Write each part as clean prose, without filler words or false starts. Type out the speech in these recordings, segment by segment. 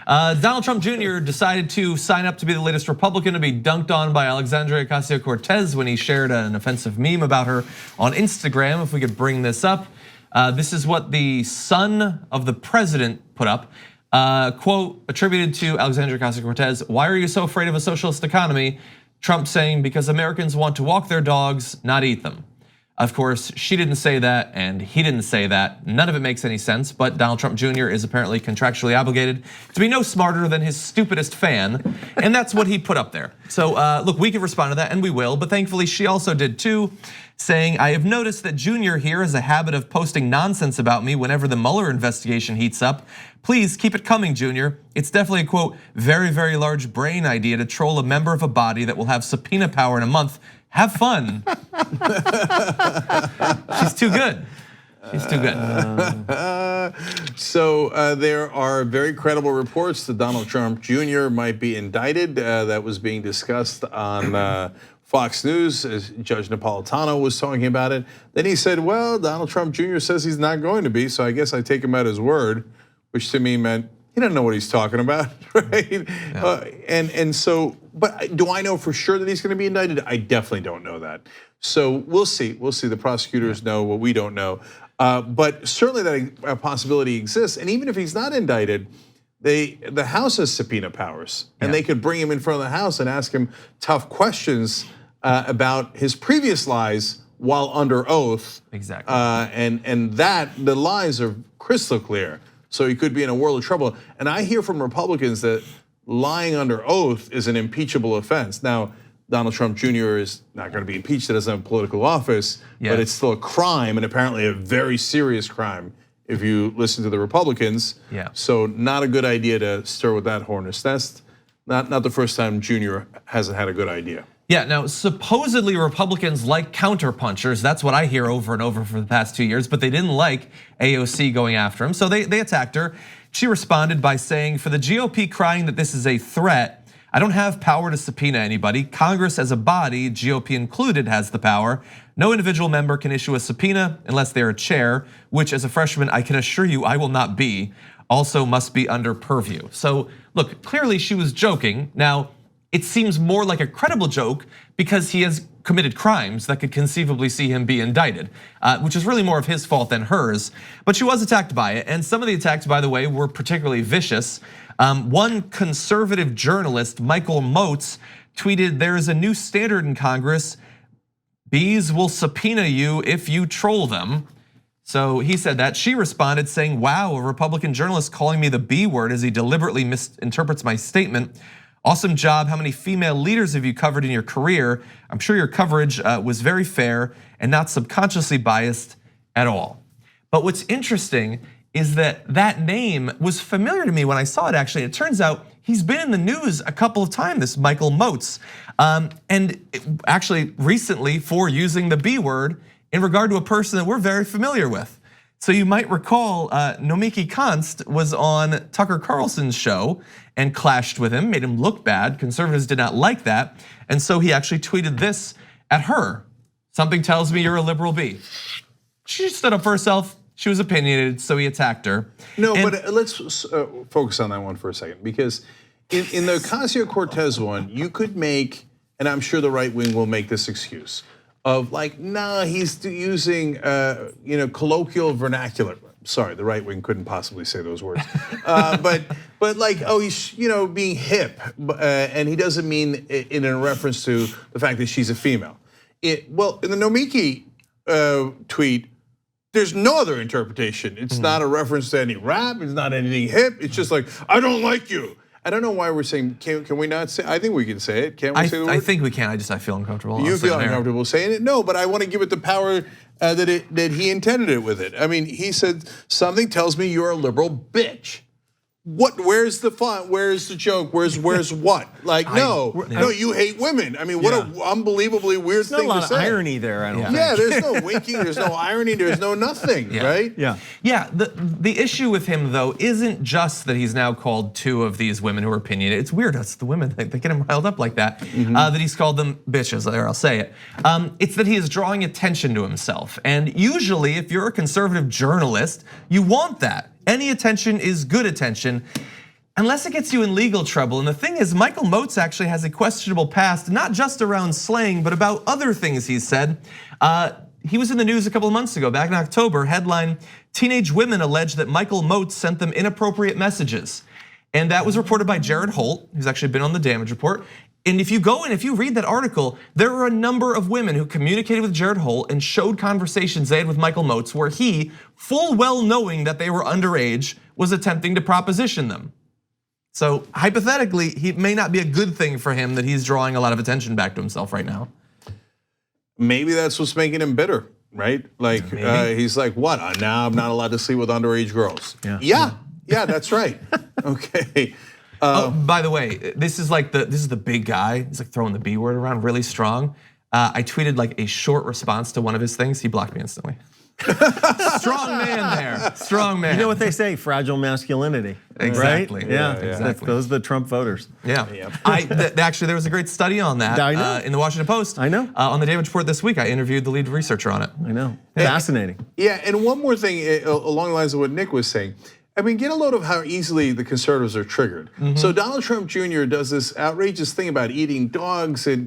Donald Trump Jr. decided to sign up to be the latest Republican to be dunked on by Alexandria Ocasio-Cortez when he shared an offensive meme about her on Instagram. If we could bring this up. This is what the son of the president put up. Quote attributed to Alexandria Ocasio-Cortez, "Why are you so afraid of a socialist economy?" Trump saying, "Because Americans want to walk their dogs, not eat them." Of course, she didn't say that and he didn't say that. None of it makes any sense, but Donald Trump Jr. is apparently contractually obligated to be no smarter than his stupidest fan, and that's what he put up there. So look, we can respond to that and we will, but thankfully she also did too, saying, "I have noticed that Jr. here has a habit of posting nonsense about me whenever the Mueller investigation heats up. Please keep it coming, Jr. It's definitely a quote, very, very large brain idea to troll a member of a body that will have subpoena power in a month. Have fun." She's too good. She's too good. So there are very credible reports that Donald Trump Jr. might be indicted. That was being discussed on Fox News as Judge Napolitano was talking about it. Then he said, well, Donald Trump Jr. says he's not going to be, so I guess I take him at his word, which to me meant he doesn't know what he's talking about, right? Yeah. And so, but do I know for sure that he's going to be indicted? I definitely don't know that. So we'll see. We'll see. The prosecutors know what we don't know. But certainly that possibility exists. And even if he's not indicted, the House has subpoena powers, and they could bring him in front of the House and ask him tough questions about his previous lies while under oath. Exactly. And that the lies are crystal clear. So he could be in a world of trouble. And I hear from Republicans that lying under oath is an impeachable offense. Now, Donald Trump Jr. is not going to be impeached. He doesn't have political office, but it's still a crime, and apparently a very serious crime if you listen to the Republicans. So not a good idea to stir with that hornet's nest. Not the first time Jr. hasn't had a good idea. Yeah, now supposedly Republicans like counterpunchers. That's what I hear over and over for the past 2 years, but they didn't like AOC going after him, so they attacked her. She responded by saying, "For the GOP crying that this is a threat, I don't have power to subpoena anybody. Congress as a body, GOP included, has the power. No individual member can issue a subpoena unless they're a chair, which as a freshman, I can assure you I will not be. Also must be under purview." So look, clearly she was joking. Now, it seems more like a credible joke because he has committed crimes that could conceivably see him be indicted, which is really more of his fault than hers. But she was attacked by it, and some of the attacks, by the way, were particularly vicious. One conservative journalist, Michael Moats, tweeted, "There is a new standard in Congress. Bees will subpoena you if you troll them." So he said that. She responded saying, "Wow, a Republican journalist calling me the B word as he deliberately misinterprets my statement. Awesome job. How many female leaders have you covered in your career? I'm sure your coverage was very fair and not subconsciously biased at all." But what's interesting is that name was familiar to me when I saw it actually. It turns out he's been in the news a couple of times, this Michael Moats. And actually recently for using the B word in regard to a person that we're very familiar with. So you might recall Nomiki Konst was on Tucker Carlson's show and clashed with him, made him look bad. Conservatives did not like that. And so he actually tweeted this at her. "Something tells me you're a liberal bee." She stood up for herself. She was opinionated, so he attacked her. No, but let's focus on that one for a second, because in the Ocasio-Cortez one, you could make, and I'm sure the right wing will make this excuse, of like, nah, he's using colloquial vernacular. Sorry, the right wing couldn't possibly say those words. But like, oh, he's being hip, and he doesn't mean it in a reference to the fact that she's a female. Well, in the Nomiki tweet, there's no other interpretation. It's not a reference to any rap. It's not anything hip. It's just like, I don't like you. I don't know why we're saying, can we not say, I think we can say it. Can't we say the word? I think we can, I feel uncomfortable. You feel uncomfortable saying it? No, but I want to give it the power that he intended it with it. I mean, he said, something tells me you're a liberal bitch. What? Where's the fun? Where's the joke? Where's what? Like, no, you hate women. I mean, what an unbelievably weird thing to say. There's a lot of irony there, I don't think. Yeah, there's no winking, there's no irony, there's no nothing, right? Yeah, the issue with him though isn't just that he's now called two of these women who are opinionated. It's weird, that's the women, they get him riled up like that. That he's called them bitches, there, I'll say it. It's that he is drawing attention to himself. And usually, if you're a conservative journalist, you want that. Any attention is good attention. unless it gets you in legal trouble. And the thing is, Michael Moats actually has a questionable past, not just around slaying, but about other things he's said. He was in the news a couple of months ago, back in October, headline, teenage women allege that Michael Moats sent them inappropriate messages. And that was reported by Jared Holt, who's actually been on the damage report. And if you go and if you read that article, there were a number of women who communicated with Jared Holt and showed conversations they had with Michael Moats where he, full well knowing that they were underage, was attempting to proposition them. So hypothetically, it may not be a good thing for him that he's drawing a lot of attention back to himself right now. Maybe that's what's making him bitter, right? Like he's like, what? Now I'm not allowed to sleep with underage girls. Yeah, that's right. Okay. Oh, by the way, this is the big guy. He's like throwing the B word around really strong. I tweeted like a short response to one of his things. He blocked me instantly. Strong man there, strong man. You know what they say, fragile masculinity. Exactly. Right? Yeah, exactly. Those are the Trump voters. Yeah. Actually, there was a great study on that I know. In the Washington Post. I know. On the damage report this week, I interviewed the lead researcher on it. I know. Fascinating. Yeah, and one more thing along the lines of what Nick was saying. I mean, get a load of how easily the conservatives are triggered. So Donald Trump Jr. does this outrageous thing about eating dogs and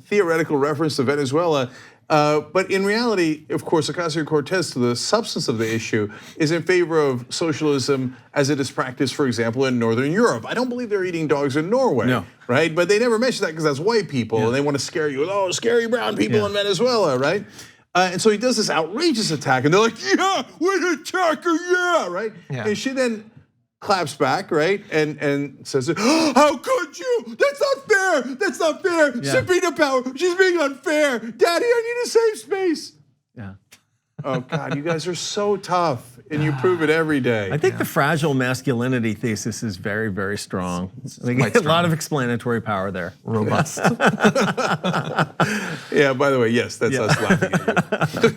theoretical reference to Venezuela. But in reality, of course, Ocasio-Cortez, to the substance of the issue, is in favor of socialism as it is practiced, for example, in Northern Europe. I don't believe they're eating dogs in Norway, right? But they never mention that because that's white people, and they want to scare you with, oh, scary brown people in Venezuela, right? And so he does this outrageous attack, and they're like, yeah, we're the attacker, yeah, right? And she then claps back, right? And says, oh, how could you? That's not fair. That's not fair. Subpoena power. She's being unfair. Daddy, I need a safe space. Yeah. Oh God, you guys are so tough, and you prove it every day. I think the fragile masculinity thesis is very, very strong. I think a lot of explanatory power there. Robust. Yeah, by the way, yes, that's us laughing at you.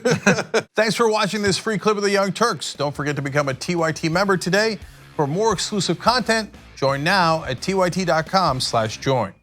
Thanks for watching this free clip of the Young Turks. Don't forget to become a TYT member today. For more exclusive content, join now at tyt.com/join.